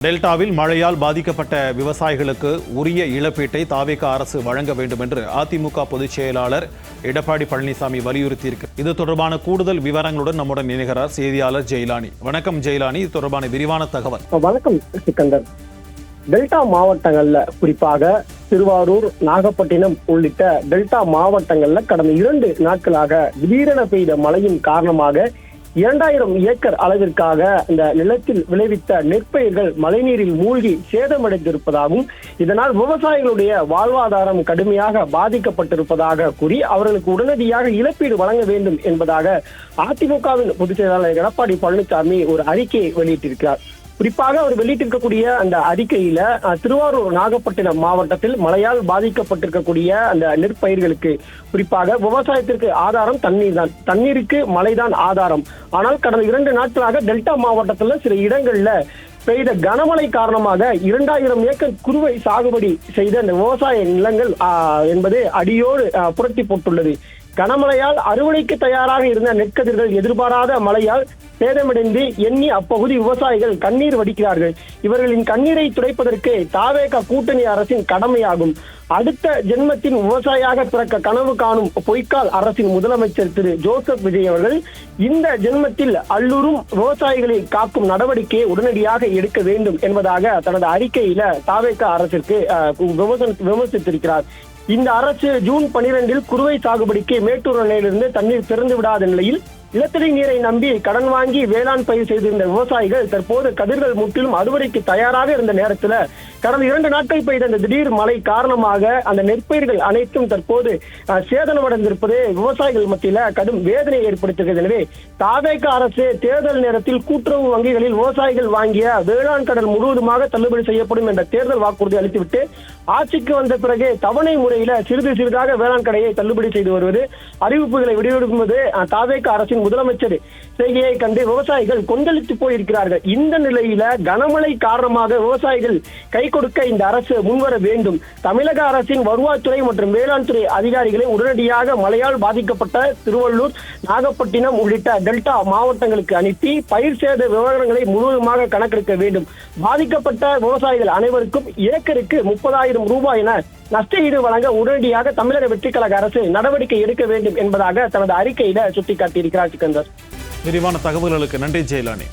டெல்டாவில் மழையால் பாதிக்கப்பட்ட விவசாயிகளுக்கு உரிய இழப்பீட்டை தாவேகா அரசு வழங்க வேண்டும் என்று அதிமுக பொதுச் செயலாளர் எடப்பாடி பழனிசாமி வலியுறுத்தியிருக்கிறார். இது தொடர்பான கூடுதல் விவரங்களுடன் நம்முடன் இணைகிறார் செய்தியாளர் ஜெயலானி. வணக்கம் ஜெயலானி, இது தொடர்பான விரிவான தகவல். வணக்கம் சிக்கந்தர். டெல்டா மாவட்டங்கள்ல குறிப்பாக திருவாரூர், நாகப்பட்டினம் உள்ளிட்ட டெல்டா மாவட்டங்கள்ல கடந்த 2 நாட்களாக திடீரென பெய்த மழையின் காரணமாக 2000 ஏக்கர் அளவிற்காக இந்த நிலத்தில் விளைவித்த நெற்பயிர்கள் மழைநீரில் மூழ்கி சேதமடைந்திருப்பதாகவும் இதனால் விவசாயிகளுடைய வாழ்வாதாரம் கடுமையாக பாதிக்கப்பட்டிருப்பதாக கூறி அவர்களுக்கு உடனடியாக இழப்பீடு வழங்க வேண்டும் என்பதாக அதிமுகவின் பொதுச் செயலாளர் எடப்பாடி பழனிசாமி ஒரு அறிக்கையை வெளியிட்டிருக்கிறார். குறிப்பாக அவர் வெளியிட்டிருக்கக்கூடிய அந்த அறிக்கையில திருவாரூர், நாகப்பட்டினம் மாவட்டத்தில் மழையால் பாதிக்கப்பட்டிருக்கக்கூடிய அந்த நெற்பயிர்களுக்கு குறிப்பாக விவசாயத்திற்கு ஆதாரம் தண்ணீர் தான், தண்ணீருக்கு மழைதான் ஆதாரம். ஆனால் கடந்த 2 நாட்களாக டெல்டா மாவட்டத்துல சில இடங்கள்ல பெய்த கனமழை காரணமாக 2000 ஏக்கர் குறுவை சாகுபடி செய்த அந்த விவசாய நிலங்கள் என்பது அடியோடு புரட்டி போட்டுள்ளது. கனமழையால் அறுவடைக்கு தயாராக இருந்த நெற்கதிர்கள் எதிர்பாராத மழையால் சேதமடைந்து எண்ணி அப்பகுதி விவசாயிகள் கண்ணீர் வடிக்கிறார்கள். இவர்களின் கண்ணீரை துடைப்பதற்கு தாவேகா கூட்டணி அரசின் கடமையாகும். அடுத்த ஜென்மத்தின் விவசாயியாக பிறக்க கனவு காணும் பொய்க்கால் அரசின் முதலமைச்சர் திரு ஜோசப் விஜய் அவர்கள் இந்த ஜென்மத்தில் அல்லூரும் விவசாயிகளை காக்கும் நடவடிக்கையை உடனடியாக எடுக்க வேண்டும் என்பதாக தனது அறிக்கையில தாவேகா அரசிற்கு விமர்சித்திருக்கிறார். இந்த அரசு ஜூன் 12 குறுவை சாகுபடிக்கு மேட்டூர் அணையிலிருந்து தண்ணீர் திறந்து விடாத நிலையில் நிலத்தடி நீரை நம்பி கடன் வாங்கி வேளாண் பயிர் செய்திருந்த விவசாயிகள் தற்போது கதிர்கள் முற்றிலும் அறுவடைக்கு தயாராக இருந்த நேரத்தில் கடந்த 2 நாட்கள் பெய்த அந்த திடீர் மழை காரணமாக அந்த நெற்பயிர்கள் அனைத்தும் தற்போது சேதமடைந்திருப்பது விவசாயிகள் மத்தியில கடும் வேதனை ஏற்படுத்துகிறது. எனவே தாவேகா அரசு தேர்தல் நேரத்தில் கூட்டுறவு வங்கிகளில் விவசாயிகள் வாங்கிய வேளாண் கடன் முழுவதுமாக தள்ளுபடி செய்யப்படும் என்ற தேர்தல் வாக்குறுதி அளித்துவிட்டு ஆட்சிக்கு வந்த பிறகு தவணை முறையில சிறிது சிறிதாக வேளாண் கடையை தள்ளுபடி செய்து வருவது, அறிவிப்புகளை வெளியிடுவது தாவேகா அரசின் முதலமைச்சர் செய்கையை கண்டு விவசாயிகள் கொந்தளித்து போயிருக்கிறார்கள். இந்த நிலையில கனமழை காரணமாக விவசாயிகள் கை கொடுக்க இந்த அரசு முன்வர வேண்டும். தமிழக அரசின் வருவாய்த்துறை மற்றும் வேளாண் துறை அதிகாரிகளை உடனடியாக மழையால் பாதிக்கப்பட்ட திருவள்ளூர், நாகப்பட்டினம் உள்ளிட்ட டெல்டா மாவட்டங்களுக்கு அனுப்பி பயிர் சேத விவரங்களை முழுவதுமாக கணக்கெடுக்க வேண்டும். பாதிக்கப்பட்ட விவசாயிகள் அனைவருக்கும் ஏக்கருக்கு 30,000 ரூபாய் என நஷ்டஈடு வழங்க உடனடியாக தமிழக வெற்றி கழக அரசு நடவடிக்கை எடுக்க வேண்டும் என்பதாக தனது அறிக்கையில சுட்டிக்காட்டியிருக்கிறார். சிக்கந்தர், விரிவான தகவல்களுக்கு நன்றி ஜெயலானி.